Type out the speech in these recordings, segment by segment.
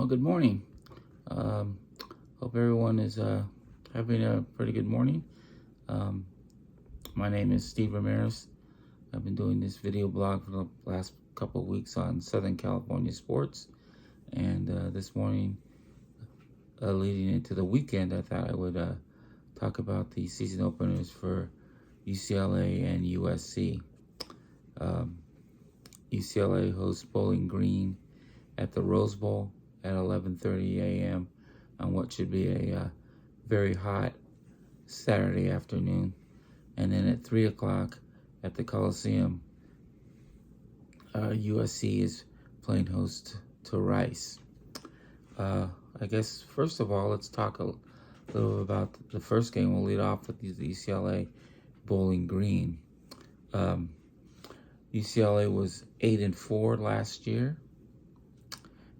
Well, good morning. Um, Hope everyone is having a pretty good morning. Um, my name is Steve Ramirez. I've been doing this video blog for the last couple of weeks on Southern California sports. And this morning, leading into the weekend, I thought I would talk about the season openers for UCLA and USC. Um, UCLA hosts Bowling Green at the Rose Bowl at 11:30 a.m. on what should be a very hot Saturday afternoon. And then at 3 o'clock at the Coliseum, USC is playing host to Rice. I guess, first of all, let's talk a little bit about the first game. We'll lead off with the UCLA Bowling Green. UCLA was 8-4 last year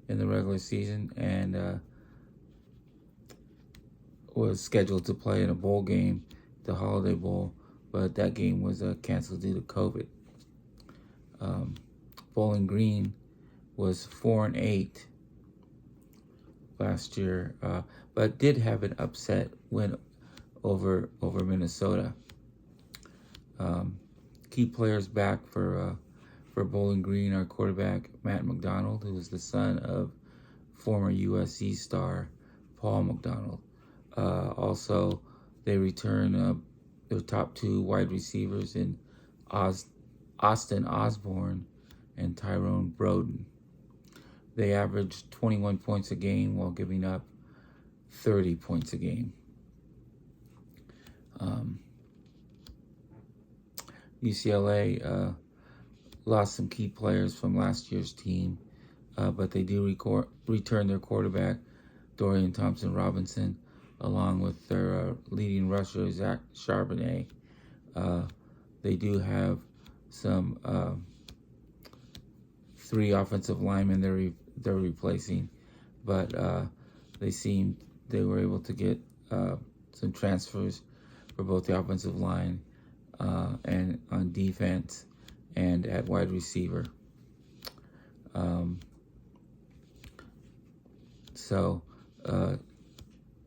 in the regular season, and was scheduled to play in a bowl game, the Holiday Bowl, but that game was canceled due to COVID. Bowling Green was 4-8 last year, but did have an upset win over Minnesota. Key players back for Bowling Green are quarterback Matt McDonald, who is the son of former USC star Paul McDonald. Also, they return their top two wide receivers in Austin Osborne and Tyrone Broden. They averaged 21 points a game while giving up 30 points a game. UCLA lost some key players from last year's team, but they do return their quarterback, Dorian Thompson-Robinson, along with their leading rusher, Zach Charbonnet. They do have some 3 offensive linemen they're replacing, but they were able to get some transfers for both the offensive line and on defense and at wide receiver.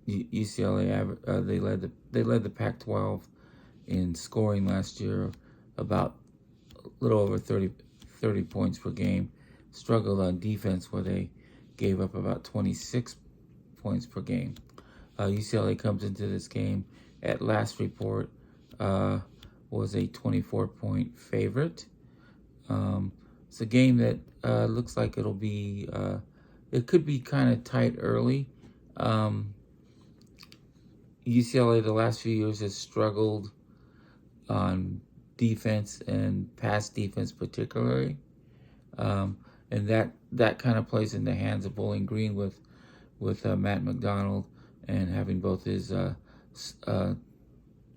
UCLA they led the Pac-12 in scoring last year, about a little over 30 points per game. Struggled on defense where they gave up about 26 points per game. UCLA comes into this game at last report was a 24-point favorite. It's a game that looks like it'll be it could be kind of tight early. UCLA the last few years has struggled on defense and pass defense particularly, and that kind of plays in the hands of Bowling Green with Matt McDonald and having both his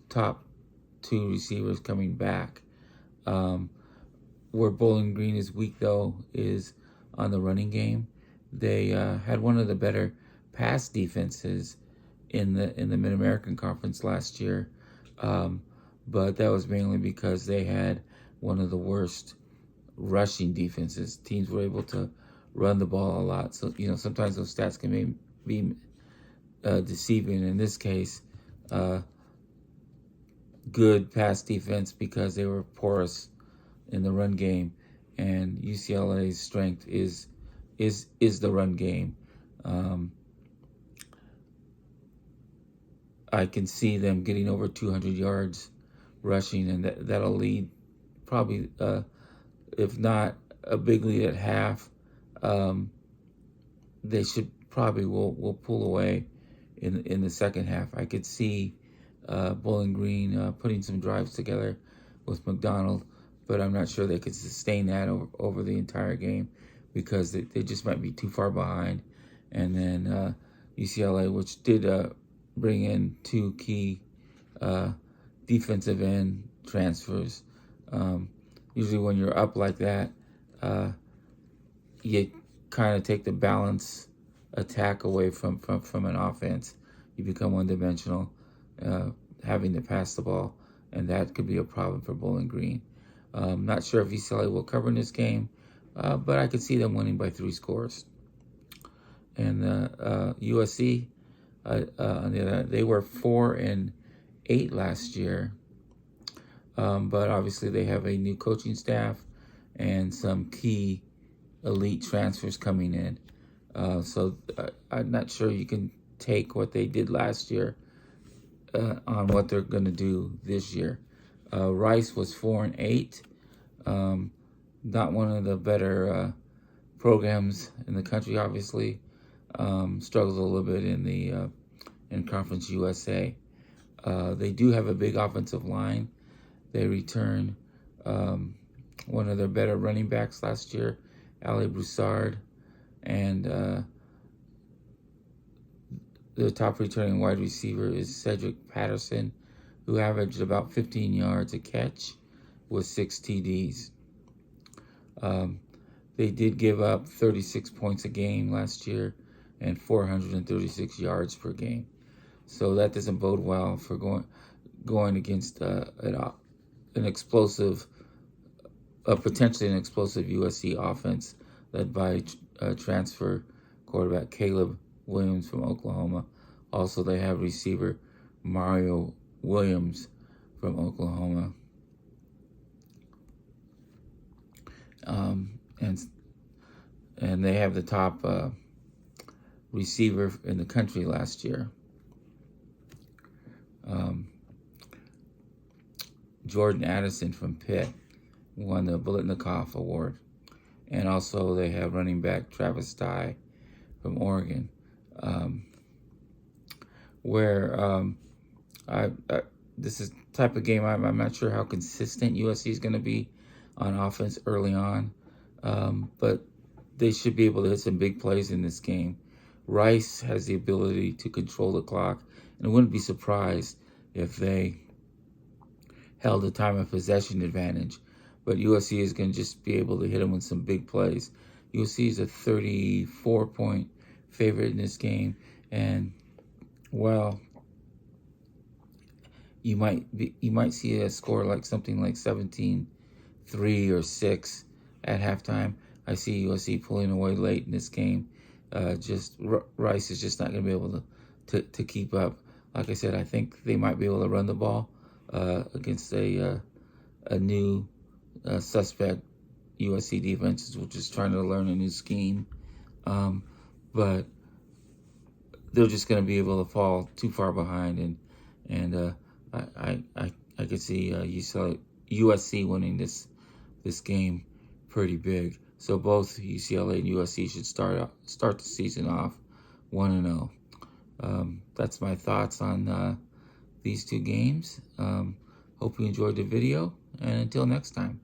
top 2 receivers coming back. Where Bowling Green is weak though is on the running game. They had one of the better pass defenses in the Mid-American Conference last year, but that was mainly because they had one of the worst rushing defenses. Teams were able to run the ball a lot, so sometimes those stats can be deceiving. In this case, good pass defense because they were porous in the run game, and UCLA's strength is the run game. I can see them getting over 200 yards rushing, and that'll lead probably, if not a big lead at half, they should probably will pull away in the second half. I could see Bowling Green putting some drives together with McDonald, but I'm not sure they could sustain that over the entire game because they just might be too far behind. And then UCLA, which did bring in 2 key defensive end transfers. Usually when you're up like that, you kind of take the balance attack away from an offense. You become one-dimensional, having to pass the ball, and that could be a problem for Bowling Green. Not sure if UCLA will cover in this game, but I could see them winning by 3 scores. and USC, on the other hand, they were 4-8 last year. But obviously they have a new coaching staff and some key elite transfers coming in. So I'm not sure you can take what they did last year on what they're going to do this year. Rice was 4-8. Not one of the better programs in the country, obviously. Struggles a little bit in the in Conference USA. They do have a big offensive line. They returned one of their better running backs last year, Ali Broussard, and the top returning wide receiver is Cedric Patterson, who averaged about 15 yards a catch with 6 TDs. They did give up 36 points a game last year and 436 yards per game. So that doesn't bode well for going against an explosive, potentially an explosive USC offense led by transfer quarterback Caleb Williams from Oklahoma. Also, they have receiver Mario Williams from Oklahoma. And they have the top receiver in the country last year. Jordan Addison from Pitt won the Biletnikoff Award. And also they have running back Travis Dye from Oregon. This is the type of game I'm not sure how consistent USC is going to be on offense early on. But they should be able to hit some big plays in this game. Rice has the ability to control the clock, and I wouldn't be surprised if they held a time of possession advantage. But USC is going to just be able to hit them with some big plays. USC is a 34-point favorite in this game, and well, you might see a score like something like 17-3 or 6 at halftime. I see USC pulling away late in this game. Rice is just not going to be able to keep up. Like I said, I think they might be able to run the ball against a new suspect USC defense, which is trying to learn a new scheme. But they're just going to be able to fall too far behind, and I could see USC winning this game pretty big. So both UCLA and USC should start the season off 1-0. That's my thoughts on these two games. Hope you enjoyed the video, and until next time.